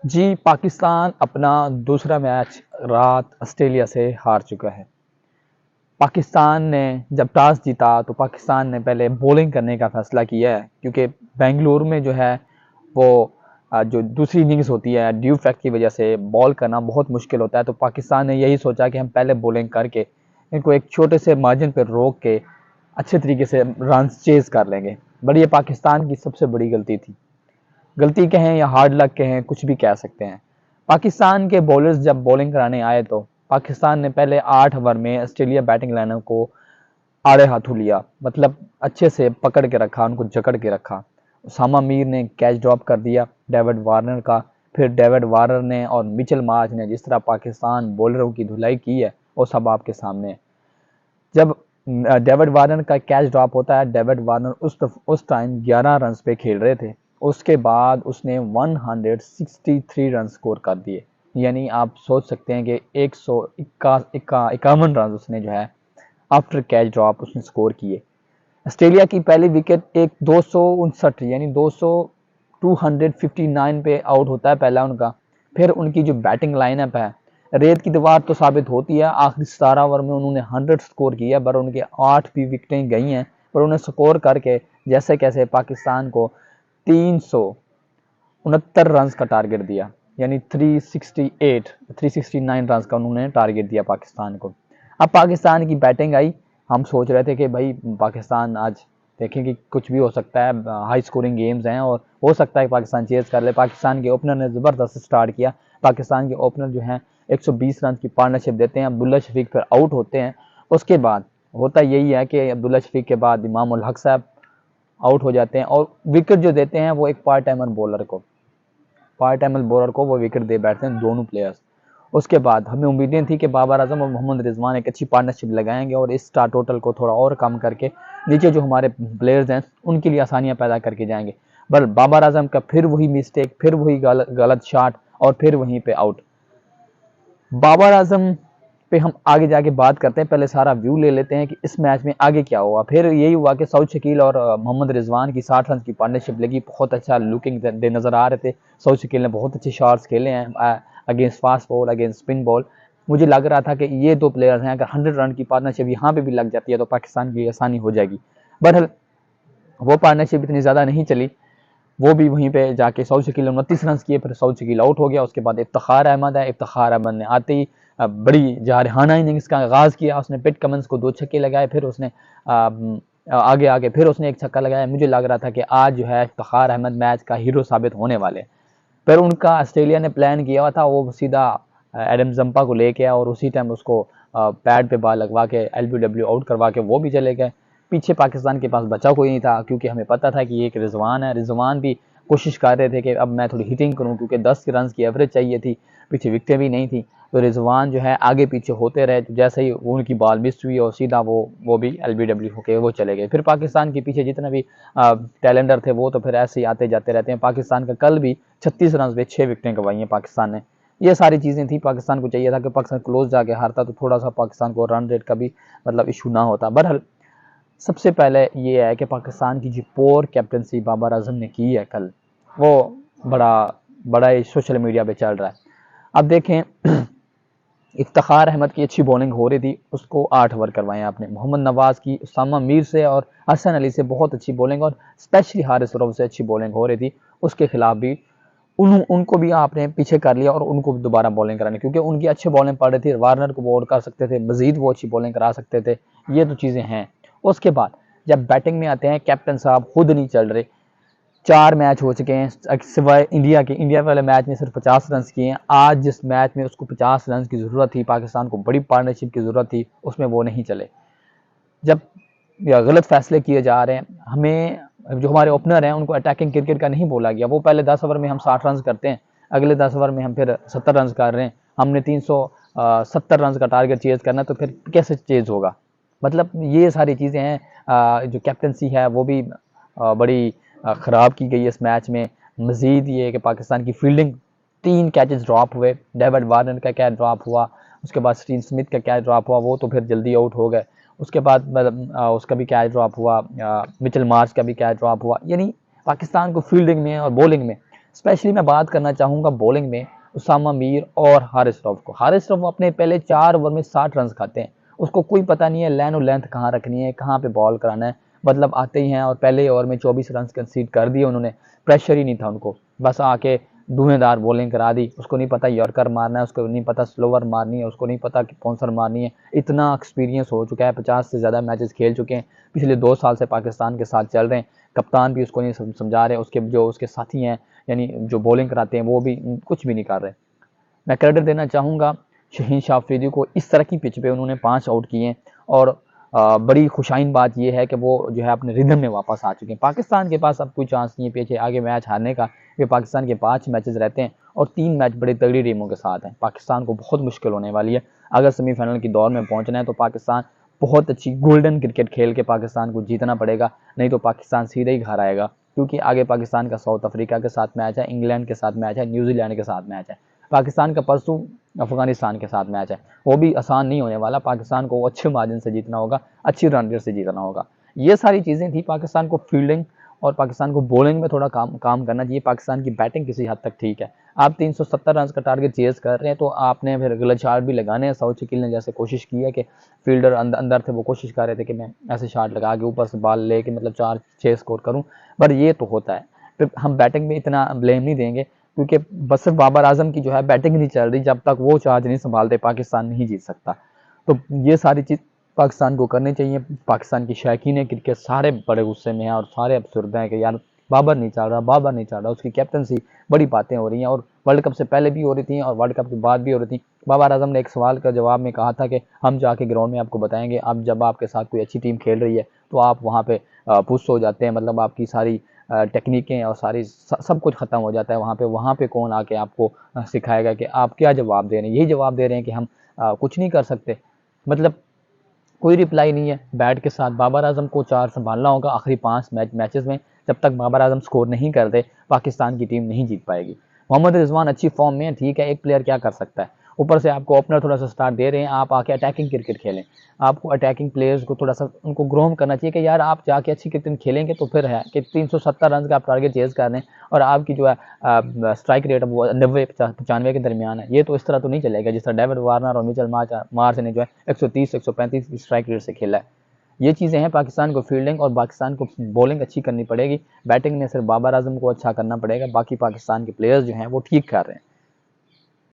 जी, पाकिस्तान अपना दूसरा मैच रात ऑस्ट्रेलिया से हार चुका है। पाकिस्तान ने जब टॉस जीता तो पाकिस्तान ने पहले बॉलिंग करने का फैसला किया है, क्योंकि बेंगलुरु में जो है वो जो दूसरी इनिंग्स होती है ड्यू फैक्ट की वजह से बॉल करना बहुत मुश्किल होता है। तो पाकिस्तान ने यही सोचा कि हम पहले बॉलिंग करके इनको एक छोटे से मार्जिन पर रोक के अच्छे तरीके से रन चेज कर लेंगे। बट ये पाकिस्तान की सबसे बड़ी गलती थी। गलती कहें या हार्ड लक कहें, कुछ भी कह सकते हैं। पाकिस्तान के बॉलर्स जब बॉलिंग कराने आए तो पाकिस्तान ने पहले 8 ओवर में ऑस्ट्रेलिया बैटिंग लाइनअप को आड़े हाथों लिया, मतलब अच्छे से पकड़ के रखा, उनको जकड़ के रखा। उसामा मीर ने कैच ड्रॉप कर दिया डेविड वार्नर का। फिर डेविड वार्नर ने और मिचेल मार्श ने जिस तरह पाकिस्तान बॉलरों की धुलाई की है वो सब आपके सामने है। जब डेविड वार्नर का कैच ड्रॉप होता है, डेविड वार्नर उस टाइम 11 रन पे खेल रहे थे। उसके बाद उसने 163 रन स्कोर कर दिए। यानी आप सोच सकते हैं कि 151 रन उसने जो है आफ्टर कैच ड्रॉप उसने स्कोर किए। ऑस्ट्रेलिया की पहली विकेट एक 259 यानी 259 पे आउट होता है पहला उनका। फिर उनकी जो बैटिंग लाइनअप है रेत की दीवार तो साबित होती है। आखिरी 17 ओवर में उन्होंने 100 स्कोर किया, पर उनके 8 भी विकेटें गई हैं, पर उन्हें स्कोर करके जैसे कैसे पाकिस्तान को 369 रन का टारगेट दिया, यानी 369 रन का उन्होंने टारगेट दिया पाकिस्तान को। अब पाकिस्तान की बैटिंग आई। हम सोच रहे थे कि भाई पाकिस्तान आज देखें कि कुछ भी हो सकता है, हाई स्कोरिंग गेम्स हैं और हो सकता है पाकिस्तान चेज कर ले। पाकिस्तान के ओपनर ने ज़बरदस्त स्टार्ट किया। पाकिस्तान के ओपनर जो हैं 120 रन की पार्टनरशिप देते हैं। अब्दुल्ला शफीक फिर आउट होते हैं। उसके बाद होता यही है कि अब्दुल्ला शफीक के बाद इमाम उल हक साहब आउट हो जाते हैं और विकेट जो देते हैं वो एक पार्ट टाइमर बॉलर को वो विकेट दे बैठते हैं दोनों प्लेयर्स। उसके बाद हमें उम्मीदें थी कि बाबर आजम और मोहम्मद रिजवान एक अच्छी पार्टनरशिप लगाएंगे और इस स्टार टोटल को थोड़ा और कम करके नीचे जो हमारे प्लेयर्स हैं उनके लिए आसानियां पैदा करके जाएंगे। पर बाबर आजम का फिर वही मिस्टेक, फिर वही गलत शॉट और फिर वहीं पे आउट। बाबर आजम पे हम आगे जाके बात करते हैं, पहले सारा व्यू ले लेते हैं कि इस मैच में आगे क्या हुआ। फिर यही हुआ कि सऊद शकील और मोहम्मद रिजवान की 60 रन की पार्टनरशिप लगी। बहुत अच्छा लुकिंग डे नजर आ रहे थे। सऊद शकील ने बहुत अच्छे शॉट्स खेले हैं against fast ball, against spin ball. मुझे लग रहा था कि ये दो प्लेयर्स हैं, अगर 100 रन की पार्टनरशिप यहाँ पे भी लग जाती है तो पाकिस्तान की आसानी हो जाएगी। बहरहाल वो पार्टनरशिप इतनी ज़्यादा नहीं चली। वो भी वहीं पे जाके सऊद शकील ने 29 रन किए, फिर सऊद शकील आउट हो गया। उसके बाद इफ्तिखार अहमद है। इफ्तिखार अहमद ने आते ही बड़ी जारहाना इनिंग्स का आगाज किया। उसने पिट कमिंस को 2 छक्के लगाए, फिर उसने आगे आगे फिर उसने एक छक्का लगाया। मुझे लग रहा था कि आज जो है इफ्तिखार अहमद मैच का हीरो साबित होने वाले। फिर उनका ऑस्ट्रेलिया ने प्लान किया हुआ था, वो सीधा एडम जंपा को लेके आया और उसी टाइम उसको पैड पे बॉल लगवा के LBW आउट करवा के वो भी चले गए। पीछे पाकिस्तान के पास बचा कोई नहीं था, क्योंकि हमें पता था कि ये एक रिजवान है। रिजवान भी कोशिश कर रहे थे कि अब मैं थोड़ी हिटिंग करूं, क्योंकि 10 रन की एवरेज चाहिए थी, पीछे विकटें भी नहीं थी। तो रिजवान जो है आगे पीछे होते रहे। तो जैसे ही उनकी बॉल मिस हुई और सीधा वो भी LBW होके वो चले गए। फिर पाकिस्तान के पीछे जितने भी टैलेंडर थे वो तो फिर ऐसे ही आते जाते रहते हैं। पाकिस्तान का कल भी 36 रन पे 6 विकटें गंवाई हैं पाकिस्तान ने। ये सारी चीज़ें थी। पाकिस्तान को चाहिए था कि पाकिस्तान क्लोज जाके हारता तो थोड़ा सा पाकिस्तान को रन रेट का भी मतलब इशू ना होता। बहरहाल सबसे पहले ये है कि पाकिस्तान की जो पोर कैप्टनसी बाबर आजम ने की है कल, वो बड़ा बड़ा ही सोशल मीडिया पे चल रहा है। अब देखें इफ्तिखार अहमद की अच्छी बॉलिंग हो रही थी, उसको 8 ओवर करवाए आपने। मोहम्मद नवाज की उसामा मीर से और हसन अली से बहुत अच्छी बॉलिंग और स्पेशली हारिस रऊफ से अच्छी बॉलिंग हो रही थी। उसके खिलाफ भी उनको भी आपने पीछे कर लिया और उनको भी दोबारा बॉलिंग करानी, क्योंकि उनकी अच्छी बॉलिंग पड़ रही थी। वार्नर को बॉल कर सकते थे, मजीद वो अच्छी बॉलिंग करा सकते थे। ये तो चीज़ें हैं। उसके बाद जब बैटिंग में आते हैं, कैप्टन साहब खुद नहीं चल रहे। 4 मैच हो चुके हैं सिवाय इंडिया वाले मैच में सिर्फ 50 रन किए हैं। आज जिस मैच में उसको 50 रन की ज़रूरत थी, पाकिस्तान को बड़ी पार्टनरशिप की ज़रूरत थी, उसमें वो नहीं चले। जब गलत फैसले किए जा रहे हैं, हमें जो हमारे ओपनर हैं उनको अटैकिंग क्रिकेट का नहीं बोला गया। वो पहले 10 ओवर में हम 60 रन करते हैं, अगले 10 ओवर में हम फिर 70 रन कर रहे हैं। हमने 370 रन का टारगेट चेज करना, तो फिर कैसे चेज होगा। मतलब ये सारी चीज़ें हैं। जो कैप्टनसी है वो भी बड़ी ख़राब की गई है इस मैच में। मज़ीद ये कि पाकिस्तान की फील्डिंग, 3 कैचेस ड्रॉप हुए। डेविड वार्नर का कैच ड्रॉप हुआ, उसके बाद स्टीव स्मिथ का कैच ड्रॉप हुआ, वो तो फिर जल्दी आउट हो गए। उसके बाद उसका भी कैच ड्रॉप हुआ, मिचेल मार्श का भी कैच ड्रॉप हुआ। यानी पाकिस्तान को फील्डिंग में और बॉलिंग में स्पेशली मैं बात करना चाहूँगा बॉलिंग में उसामा मीर और हारिस रऊफ को। हारिस रऊफ अपने पहले 4 ओवर में 60 रन खाते हैं, उसको कोई पता नहीं है लाइन और लेंथ कहाँ रखनी है, कहाँ पे बॉल कराना है, मतलब आते ही हैं और पहले ओवर में 24 रन कंसीड कर दिए उन्होंने। प्रेशर ही नहीं था उनको, बस आके धुएंधार बॉलिंग करा दी। उसको नहीं पता यॉर्कर मारना है, उसको नहीं पता स्लोवर मारनी है, उसको नहीं पता कि पॉन्सर मारनी है। इतना एक्सपीरियंस हो चुका है, 50 से ज़्यादा मैचेस खेल चुके हैं, पिछले 2 साल से पाकिस्तान के साथ चल रहे हैं। कप्तान भी उसको नहीं समझा रहे, उसके जो उसके साथी हैं यानी जो बॉलिंग कराते हैं वो भी कुछ भी नहीं कर रहे। मैं क्रेडिट देना चाहूँगा शहीन शाह अफरीदी को, इस तरह की पिच पे उन्होंने 5 आउट किए और बड़ी खुशाइन बात यह है कि वो जो है अपने रिदम में वापस आ चुके हैं। पाकिस्तान के पास अब कोई चांस नहीं है पीछे आगे मैच हारने का, क्योंकि पाकिस्तान के 5 मैचेस रहते हैं और 3 मैच बड़ी तगड़ी टीमों के साथ हैं। पाकिस्तान को बहुत मुश्किल होने वाली है, अगर सेमीफाइनल की दौर में पहुंचना है तो पाकिस्तान बहुत अच्छी गोल्डन क्रिकेट खेल के पाकिस्तान को जीतना पड़ेगा, नहीं तो पाकिस्तान सीधे ही घर आएगा। क्योंकि आगे पाकिस्तान का साउथ अफ्रीका के साथ मैच है, इंग्लैंड के साथ मैच है, न्यूजीलैंड के साथ मैच है, पाकिस्तान का परसों अफगानिस्तान के साथ मैच है, वो भी आसान नहीं होने वाला। पाकिस्तान को अच्छे मार्जिन से जीतना होगा, अच्छी रन रेट से जीतना होगा। ये सारी चीज़ें थी। पाकिस्तान को फील्डिंग और पाकिस्तान को बॉलिंग में थोड़ा काम करना चाहिए। पाकिस्तान की बैटिंग किसी हद तक ठीक है। आप 370 रन का टारगेट चेज कर रहे हैं तो आपने फिर गलत शॉट भी लगाने हैं। सऊद शकील ने जैसे कोशिश की है कि फील्डर अंदर थे, वो कोशिश कर रहे थे कि मैं ऐसे शॉट लगा के ऊपर से बॉल लेके मतलब 4-6 स्कोर करूं, पर ये तो होता है। फिर हम बैटिंग में इतना ब्लेम नहीं देंगे, क्योंकि बस सिर्फ बाबर आजम की जो है बैटिंग नहीं चल रही, जब तक वो चार्ज नहीं संभालते पाकिस्तान नहीं जीत सकता। तो ये सारी चीज़ पाकिस्तान को करनी चाहिए। पाकिस्तान की शौकीन क्रिकेट सारे बड़े गुस्से में हैं और सारे अफसरदा हैं कि यार बाबर नहीं चल रहा, बाबर नहीं चल रहा, उसकी कैप्टनसी बड़ी बातें हो रही हैं और वर्ल्ड कप से पहले भी हो रही थी और वर्ल्ड कप के बाद भी हो रही थी। बाबर आजम ने एक सवाल का जवाब में कहा था कि हम जाके ग्राउंड में आपको बताएंगे, अब जब आपके साथ कोई अच्छी टीम खेल रही है तो आप वहाँ पे पुश हो जाते हैं, मतलब आपकी सारी टेक्निकें और सारी सब कुछ ख़त्म हो जाता है वहाँ पे कौन आके आपको सिखाएगा कि आप क्या जवाब दे रहे हैं। यही जवाब दे रहे हैं कि हम कुछ नहीं कर सकते, मतलब कोई रिप्लाई नहीं है। बैट के साथ बाबर आजम को 4 संभालना होगा आखिरी 5 मैचेस में। जब तक बाबर आजम स्कोर नहीं करते पाकिस्तान की टीम नहीं जीत पाएगी। मोहम्मद रिजवान अच्छी फॉर्म में है, ठीक है, एक प्लेयर क्या कर सकता है। ऊपर से आपको ओपनर थोड़ा सा स्टार्ट दे रहे हैं, आप आके अटैकिंग क्रिकेट खेलें। आपको अटैकिंग प्लेयर्स को थोड़ा सा उनको ग्रोम करना चाहिए कि यार आप जाके अच्छी क्रिकेट खेलेंगे तो फिर है कि 370 रन का आप टारगेट चेज कर रहे हैं और आपकी जो है स्ट्राइक रेट वो 90-95 के दरमियान है। ये तो इस तरह तो नहीं चलेगा जिस तरह डेविड वार्नर और मिचेल मार्श ने जो है 130-135 की स्ट्राइक रेट से खेला है। ये चीज़ें हैं। पाकिस्तान को फील्डिंग और पाकिस्तान को बॉलिंग अच्छी करनी पड़ेगी। बैटिंग में सिर्फ बाबर आजम को अच्छा करना पड़ेगा, बाकी पाकिस्तान के प्लेयर्स जो हैं वो ठीक कर रहे हैं।